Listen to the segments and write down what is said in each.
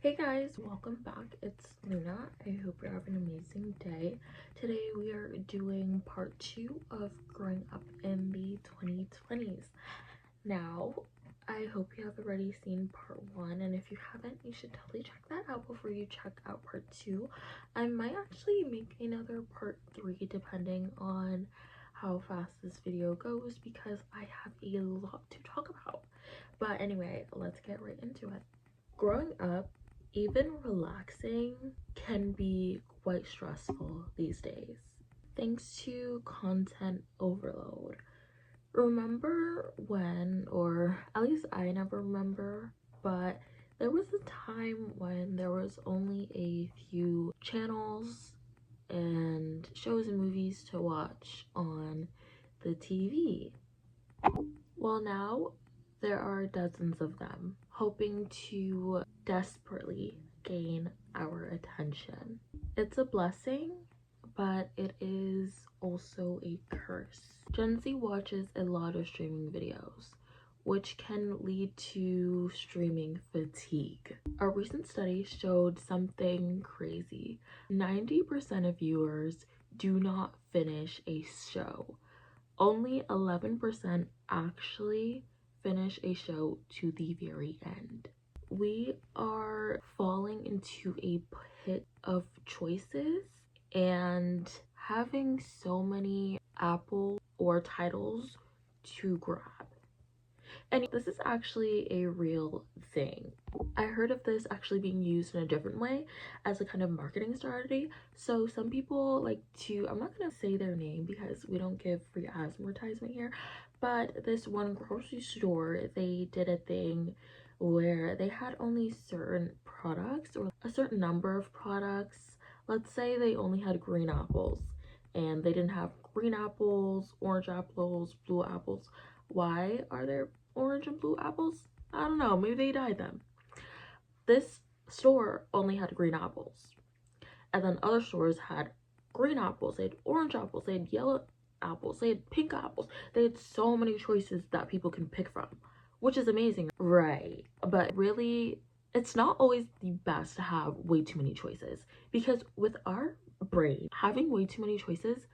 Hey guys, welcome back. It's Luna. I hope you're having an amazing day. Today we are doing part 2 of growing up in the 2020s. Now, I hope you have already seen part 1, and if you haven't, you should totally check that out before you check out part 2. I might actually make another part 3 depending on how fast this video goes because I have a lot to talk about. But anyway, let's get right into it. Growing up, even relaxing can be quite stressful these days, thanks to content overload. Remember when, or at least I never remember, but there was a time when there was only a few channels and shows and movies to watch on the TV. Well, now there are dozens of them, hoping to desperately gain our attention. It's a blessing, but it is also a curse. Gen Z watches a lot of streaming videos, which can lead to streaming fatigue. A recent study showed something crazy. 90% of viewers do not finish a show. Only 11% actually finish a show to the very end. We are falling into a pit of choices and having so many Apple or titles to grab. And this is actually a real thing. I heard of this actually being used in a different way as a kind of marketing strategy. So some people like to, I'm not gonna say their name because we don't give free advertisement here, but this one grocery store, they did a thing where they had only certain products or a certain number of products. Let's say they only had green apples and they didn't have green apples, orange apples, blue apples. Why are there orange and blue apples? I don't know, maybe they dyed them. This store only had green apples, and then other stores had green apples, they had orange apples, they had yellow apples, they had pink apples. They had so many choices that people can pick from, which is amazing, right? But really, it's not always the best to have way too many choices, because with our brain, having way too many choices,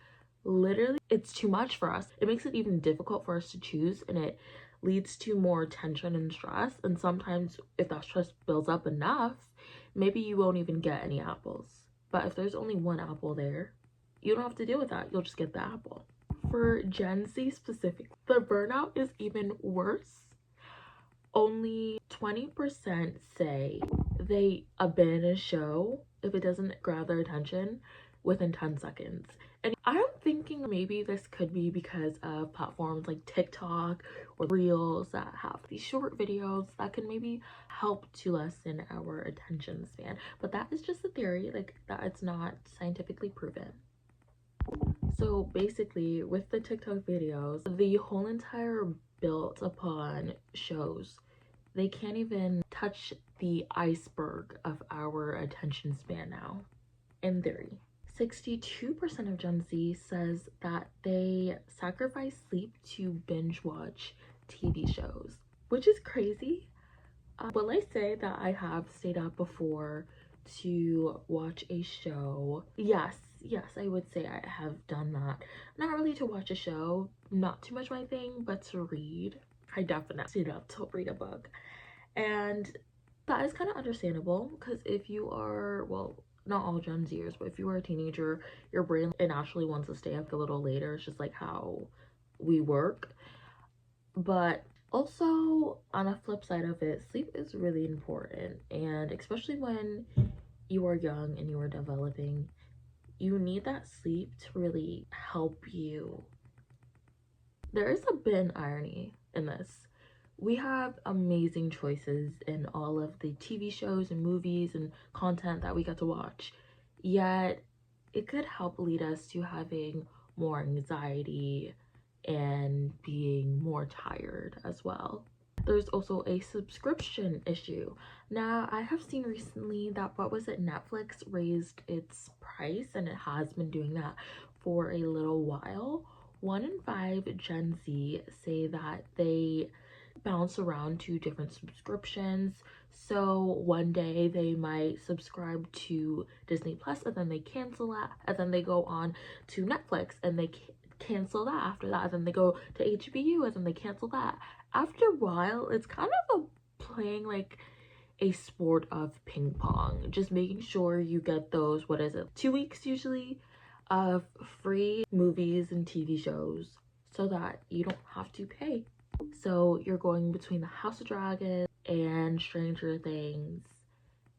literally, it's too much for us. It makes it even difficult for us to choose, and it leads to more tension and stress. And sometimes if that stress builds up enough, maybe you won't even get any apples. But if there's only one apple there, you don't have to deal with that. You'll just get the apple. For Gen Z specifically, the burnout is even worse. Only 20% say they abandon a show if it doesn't grab their attention within 10 seconds. And I'm thinking maybe this could be because of platforms like TikTok or Reels that have these short videos that can maybe help to lessen our attention span. But that is just a theory, like that it's not scientifically proven. So basically, with the TikTok videos, the whole entire built upon shows, they can't even touch the iceberg of our attention span now, in theory. 62% of Gen Z says that they sacrifice sleep to binge watch TV shows, which is crazy. Will I say that I have stayed up before to watch a show? Yes, I would say I have done that. Not really to watch a show, not too much my thing, but to read. I definitely stayed up to read a book. And that is kind of understandable because if you are, well, not all Gen Zers, but if you are a teenager, your brain naturally wants to stay up a little later. It's just like how we work. But also, on a flip side of it, sleep is really important. And especially when you are young and you are developing, you need that sleep to really help you. There is a bit of irony in this. We have amazing choices in all of the TV shows and movies and content that we get to watch, yet it could help lead us to having more anxiety and being more tired as well. There's also a subscription issue. Now, I have seen recently that, what was it, Netflix raised its price, and it has been doing that for a little while. 1 in 5 Gen Z say that they bounce around to different subscriptions. So one day they might subscribe to Disney Plus and then they cancel that, and then they go on to Netflix and they cancel that after that, and then they go to HBO and then they cancel that. After a while, it's kind of playing like a sport of ping pong, just making sure you get those, what is it, 2 weeks usually, of free movies and TV shows so that you don't have to pay. So you're going between the House of Dragons and Stranger Things.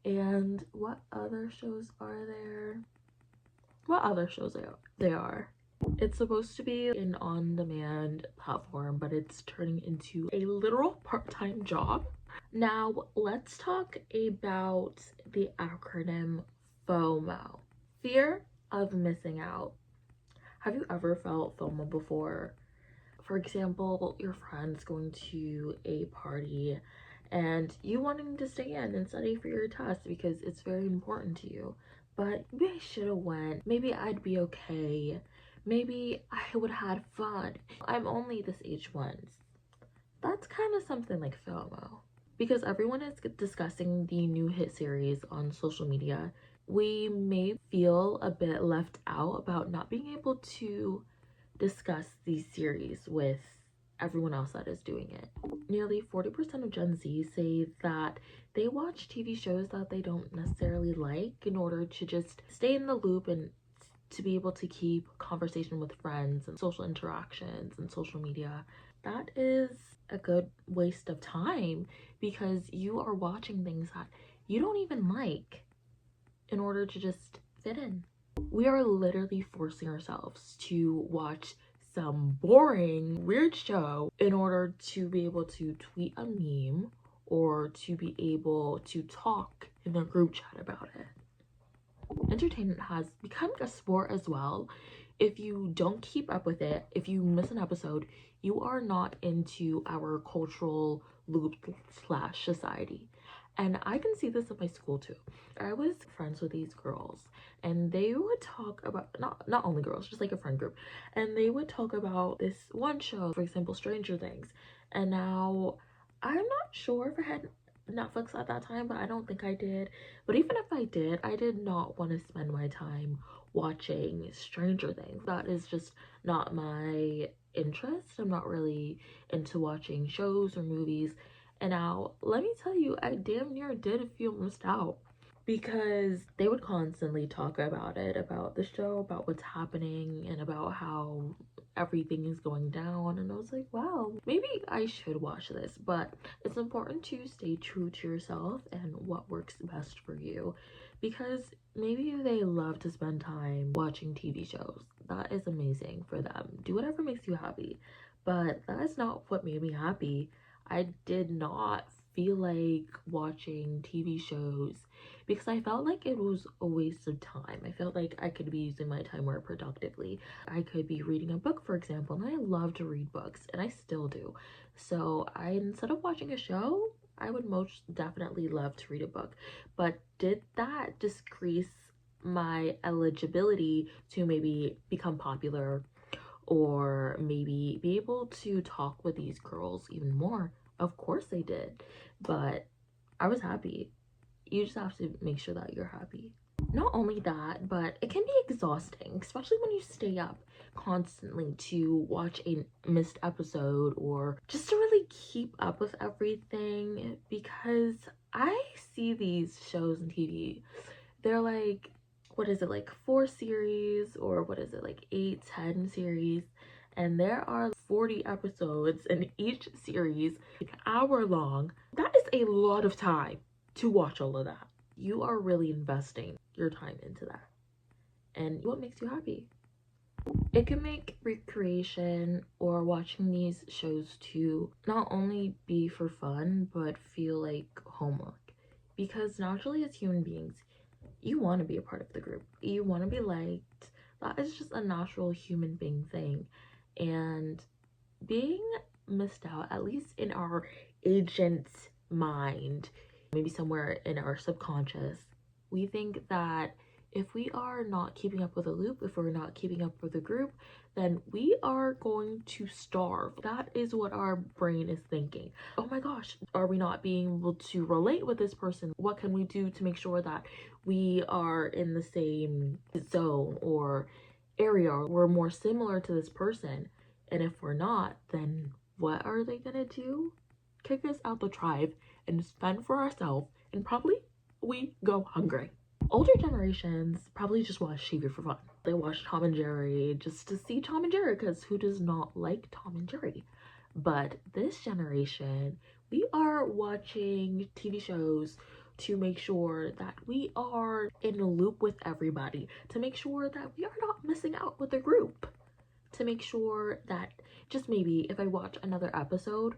And what other shows are there? What other shows they are? It's supposed to be an on-demand platform, but it's turning into a literal part-time job. Now, let's talk about the acronym FOMO. Fear of missing out. Have you ever felt FOMO before? For example, your friend's going to a party and you wanting to stay in and study for your test because it's very important to you. But maybe I should have went. Maybe I'd be okay. Maybe I would have had fun. I'm only this age once. That's kind of something like FOMO. Because everyone is discussing the new hit series on social media, we may feel a bit left out about not being able to discuss these series with everyone else that is doing it. Nearly 40% of Gen Z say that they watch TV shows that they don't necessarily like in order to just stay in the loop and to be able to keep conversation with friends and social interactions and social media. That is a good waste of time because you are watching things that you don't even like in order to just fit in. We are literally forcing ourselves to watch some boring, weird show in order to be able to tweet a meme or to be able to talk in a group chat about it. Entertainment has become a sport as well. If you don't keep up with it, if you miss an episode, you are not into our cultural loop / society. And I can see this at my school too. I was friends with these girls and they would talk about, not only girls, just like a friend group, and they would talk about this one show, for example, Stranger Things. And now I'm not sure if I had Netflix at that time, but I don't think I did. But even if I did not want to spend my time watching Stranger Things. That is just not my interest. I'm not really into watching shows or movies. And now, let me tell you, I damn near did feel missed out because they would constantly talk about it, about the show, about what's happening, and about how everything is going down. And I was like, wow, maybe I should watch this. But it's important to stay true to yourself and what works best for you, because maybe they love to spend time watching TV shows. That is amazing for them. Do whatever makes you happy. But that is not what made me happy. I did not feel like watching TV shows because I felt like it was a waste of time. I felt like I could be using my time more productively. I could be reading a book, for example, and I love to read books, and I still do. So instead of watching a show, I would most definitely love to read a book. But did that decrease my eligibility to maybe become popular or maybe be able to talk with these girls even more? Of course they did, but I was happy. You just have to make sure that you're happy. Not only that, but it can be exhausting, especially when you stay up constantly to watch a missed episode or just to really keep up with everything, because I see these shows and TV, they're like, what is it, like 4 series, or what is it, like 8-10 series, and there are 40 episodes in each series, an hour long. That is a lot of time to watch all of that. You are really investing your time into that. And what makes you happy? It can make recreation or watching these shows too not only be for fun, but feel like homework. Because naturally, as human beings, you want to be a part of the group. You want to be liked. That is just a natural human being thing. And being missed out, at least in our agent's mind, maybe somewhere in our subconscious, we think that if we are not keeping up with a loop, if we're not keeping up with a group, then we are going to starve. That is what our brain is thinking. Oh my gosh, are we not being able to relate with this person? What can we do to make sure that we are in the same zone or area, or we're more similar to this person? And if we're not, then what are they gonna do? Kick us out the tribe and fend for ourselves, and probably we go hungry. Older generations probably just watch TV for fun. They watch Tom and Jerry just to see Tom and Jerry, because who does not like Tom and Jerry? But this generation, we are watching TV shows to make sure that we are in a loop with everybody, to make sure that we are not missing out with the group, to make sure that just maybe if I watch another episode,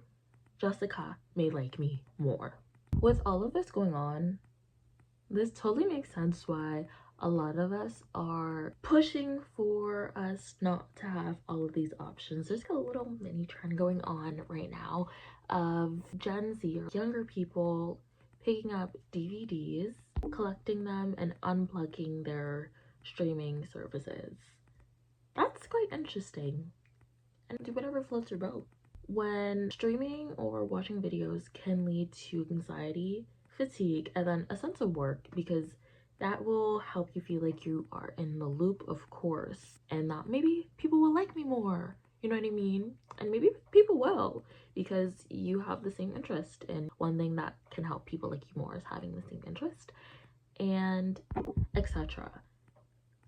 Jessica may like me more. With all of this going on, this totally makes sense why a lot of us are pushing for us not to have all of these options. There's a little mini trend going on right now of Gen Z or younger people picking up DVDs, collecting them, and unplugging their streaming services. That's quite interesting, and do whatever floats your boat. When streaming or watching videos can lead to anxiety, fatigue, and then a sense of work, because that will help you feel like you are in the loop, of course, and that maybe people will like me more, you know what I mean? And maybe people will, because you have the same interest, and one thing that can help people like you more is having the same interest, and etc.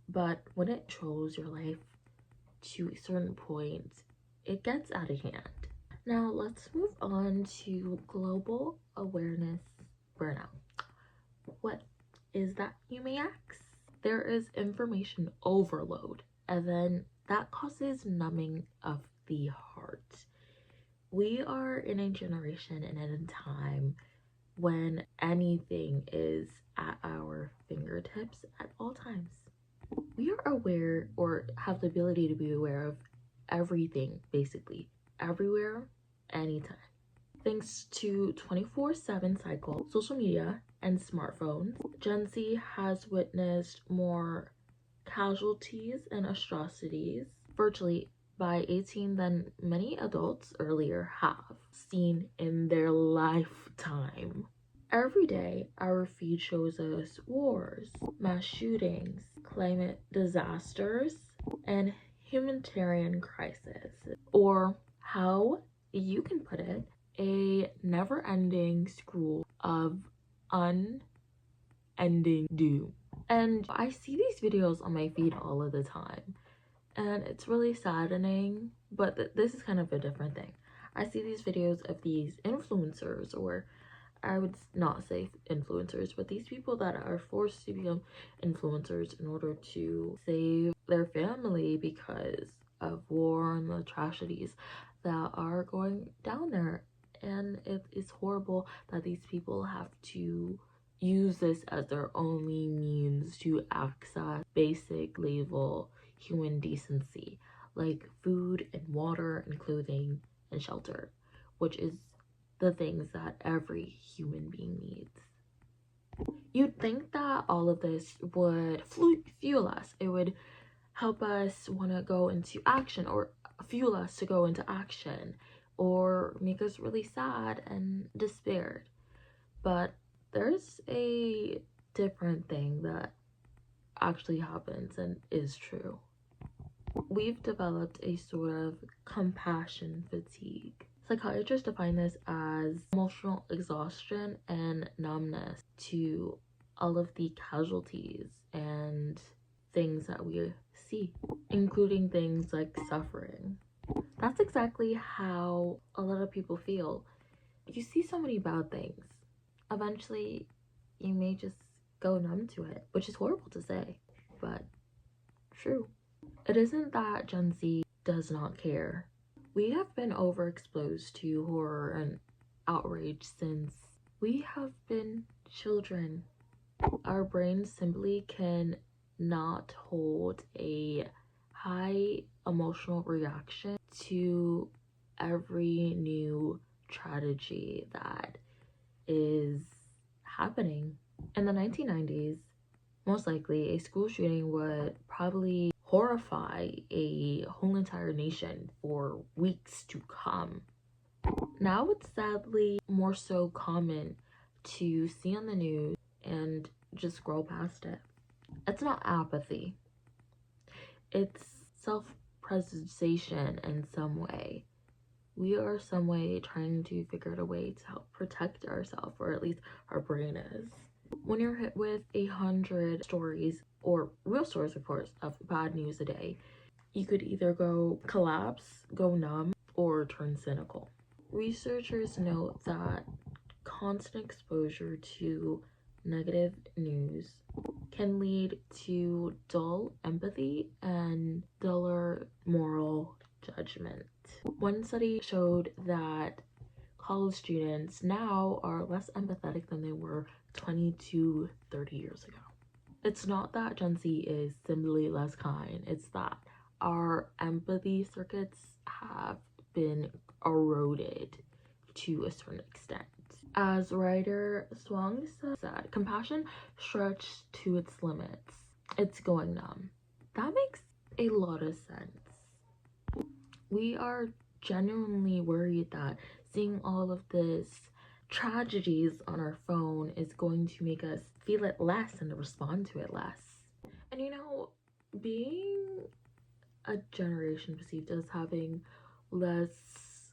But when it controls your life to a certain point, it gets out of hand. Now let's move on to global awareness burnout. What is that, you may ask? There is information overload, and then that causes numbing of the heart. We are in a generation and in a time when anything is at our fingertips at all times. We are aware, or have the ability to be aware of everything, basically, everywhere, anytime. Thanks to 24/7 cycle, social media, and smartphones, Gen Z has witnessed more casualties and atrocities virtually by 18 than many adults earlier have seen in their lifetime. Every day, our feed shows us wars, mass shootings, climate disasters, and humanitarian crisis, or how you can put it, a never-ending scroll of unending doom. And I see these videos on my feed all of the time, and it's really saddening, but this is kind of a different thing. I see these videos of these influencers, or I would not say influencers, but these people that are forced to become influencers in order to save their family because of war and the tragedies that are going down there. And it is horrible that these people have to use this as their only means to access basic level human decency, like food and water and clothing and shelter, which is the things that every human being needs. You'd think that all of this would fuel us. It would help us want to go into action, or fuel us to go into action, or make us really sad and despaired. But there's a different thing that actually happens and is true. We've developed a sort of compassion fatigue. Psychiatrists define this as emotional exhaustion and numbness to all of the casualties and things that we see, including things like suffering. That's exactly how a lot of people feel. You see so many bad things. Eventually, you may just go numb to it, which is horrible to say, but true. It isn't that Gen Z does not care. We have been overexposed to horror and outrage since we have been children. Our brains simply can not hold a high emotional reaction to every new tragedy that is happening. In the 1990s, Most likely, a school shooting would probably horrify a whole entire nation for weeks to come. Now it's sadly more so common to see on the news and just scroll past it. It's not apathy, it's self-preservation in some way. We are some way trying to figure out a way to help protect ourselves, or at least our brain is. When you're hit with 100 stories, or real stories of course, of bad news a day, you could either go collapse, go numb, or turn cynical. Researchers note that constant exposure to negative news can lead to dull empathy and duller moral judgment. One study showed that college students now are less empathetic than they were 20 to 30 years ago. It's not that Gen Z is simply less kind, it's that our empathy circuits have been eroded to a certain extent. As writer Swang said, compassion stretched to its limits. It's going numb. That makes a lot of sense. We are genuinely worried that seeing all of this tragedies on our phone is going to make us feel it less and respond to it less. And you know, being a generation perceived as having less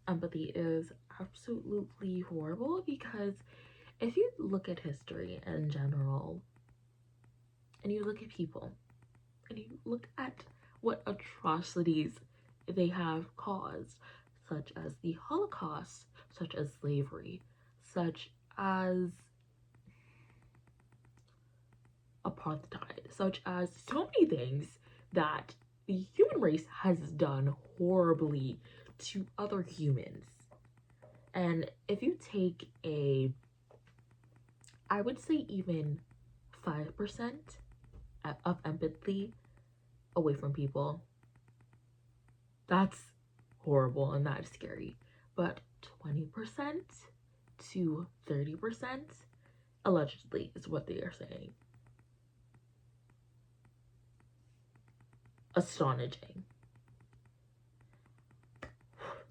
empathy is absolutely horrible, because if you look at history in general and you look at people and you look at what atrocities they have caused, such as the Holocaust, such as slavery, such as apartheid, such as so many things that the human race has done horribly to other humans. And if you take I would say even 5% of empathy away from people, that's horrible and that's scary. But 20% to 30%, allegedly, is what they are saying. Astonishing.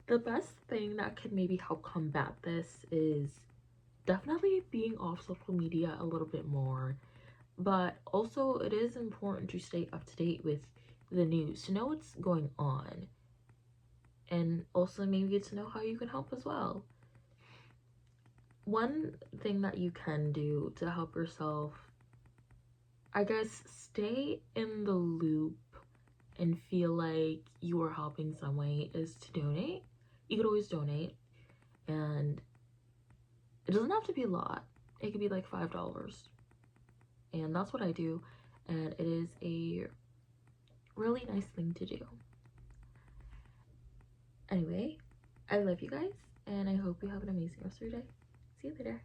The best thing that could maybe help combat this is definitely being off social media a little bit more, but also it is important to stay up to date with the news, to know what's going on, and also maybe to know how you can help as well. One thing that you can do to help yourself, I guess, stay in the loop and feel like you are helping some way, is to donate. You could always donate, and it doesn't have to be a lot. It could be like $5, and that's what I do, and it is a really nice thing to do. Anyway, I love you guys, and I hope you have an amazing rest of your day. See you later.